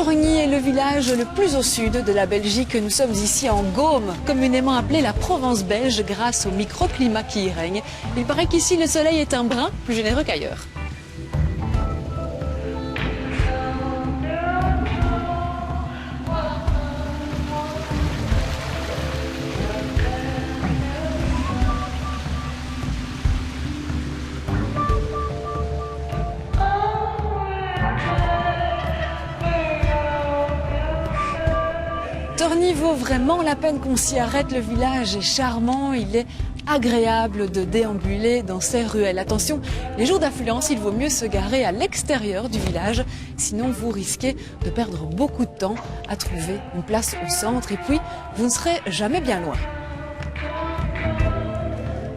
Torgny est le village le plus au sud de la Belgique. Nous sommes ici en Gaume, communément appelée la Provence belge grâce au microclimat qui y règne. Il paraît qu'ici le soleil est un brin plus généreux qu'ailleurs. Torgny vaut vraiment la peine qu'on s'y arrête. Le village est charmant, il est agréable de déambuler dans ses ruelles. Attention, les jours d'affluence, il vaut mieux se garer à l'extérieur du village, sinon vous risquez de perdre beaucoup de temps à trouver une place au centre et puis vous ne serez jamais bien loin.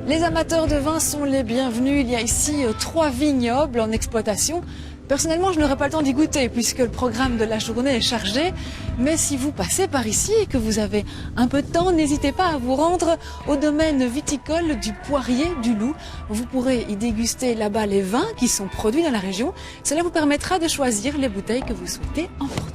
Les amateurs de vin sont les bienvenus. Il y a ici 3 vignobles en exploitation. Personnellement, je n'aurai pas le temps d'y goûter puisque le programme de la journée est chargé. Mais si vous passez par ici et que vous avez un peu de temps, n'hésitez pas à vous rendre au domaine viticole du Poirier du Loup. Vous pourrez y déguster là-bas les vins qui sont produits dans la région. Cela vous permettra de choisir les bouteilles que vous souhaitez emporter.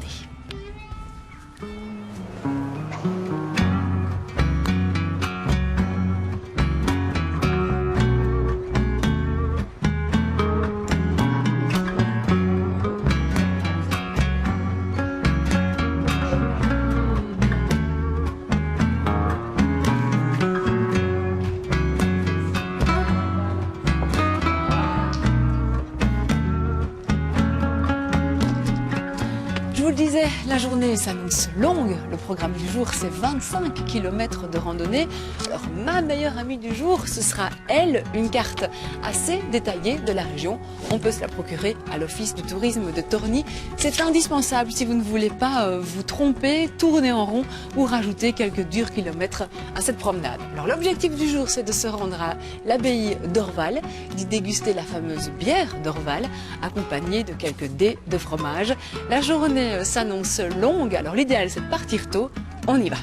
Je vous le disais, la journée s'annonce longue. Le programme du jour, c'est 25 km de randonnée. Alors, ma meilleure amie du jour, ce sera elle, une carte assez détaillée de la région. On peut se la procurer à l'Office du tourisme de Torgny. C'est indispensable si vous ne voulez pas vous tromper, tourner en rond ou rajouter quelques durs kilomètres à cette promenade. Alors, l'objectif du jour, c'est de se rendre à l'abbaye d'Orval, d'y déguster la fameuse bière d'Orval, accompagnée de quelques dés de fromage. La journée s'annonce longue, alors l'idéal c'est de partir tôt, on y va.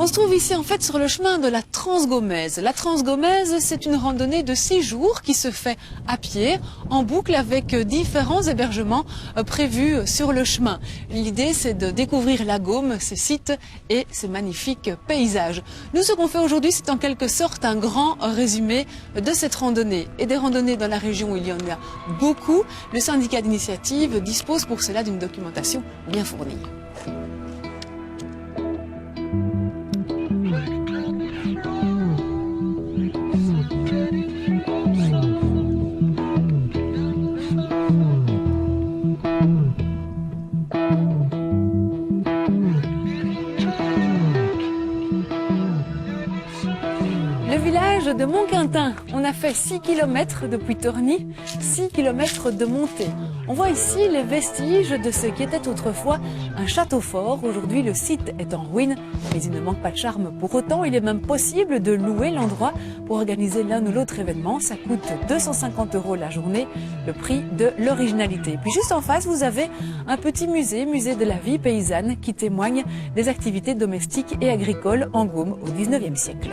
On se trouve ici en fait sur le chemin de la Transgaumaise. La Transgaumaise, c'est une randonnée de 6 jours qui se fait à pied, en boucle avec différents hébergements prévus sur le chemin. L'idée, c'est de découvrir la Gaume, ses sites et ses magnifiques paysages. Nous, ce qu'on fait aujourd'hui, c'est en quelque sorte un grand résumé de cette randonnée. Et des randonnées dans la région où il y en a beaucoup, le syndicat d'initiative dispose pour cela d'une documentation bien fournie. Le village de Montquintin, on a fait 6 km depuis Torgny, 6 km de montée. On voit ici les vestiges de ce qui était autrefois un château fort. Aujourd'hui, le site est en ruine, mais il ne manque pas de charme pour autant. Il est même possible de louer l'endroit pour organiser l'un ou l'autre événement. Ça coûte 250 € la journée, le prix de l'originalité. Puis juste en face, vous avez un petit musée, musée de la vie paysanne, qui témoigne des activités domestiques et agricoles en Gaume au 19e siècle.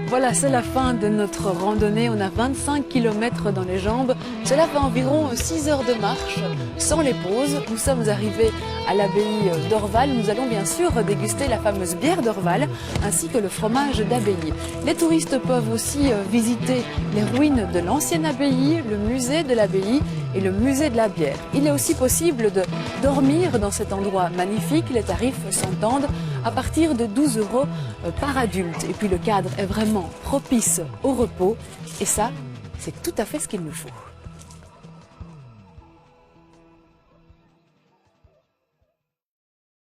Voilà, c'est la fin de notre randonnée. On a 25 km dans les jambes. Cela fait environ 6 heures de marche, sans les pauses. Nous sommes arrivés à l'abbaye d'Orval. Nous allons bien sûr déguster la fameuse bière d'Orval, ainsi que le fromage d'abbaye. Les touristes peuvent aussi visiter les ruines de l'ancienne abbaye, le musée de l'abbaye et le musée de la bière. Il est aussi possible de dormir dans cet endroit magnifique. Les tarifs s'entendent à partir de 12 € par adulte. Et puis le cadre est vraiment propice au repos. Et ça, C'est tout à fait ce qu'il nous faut.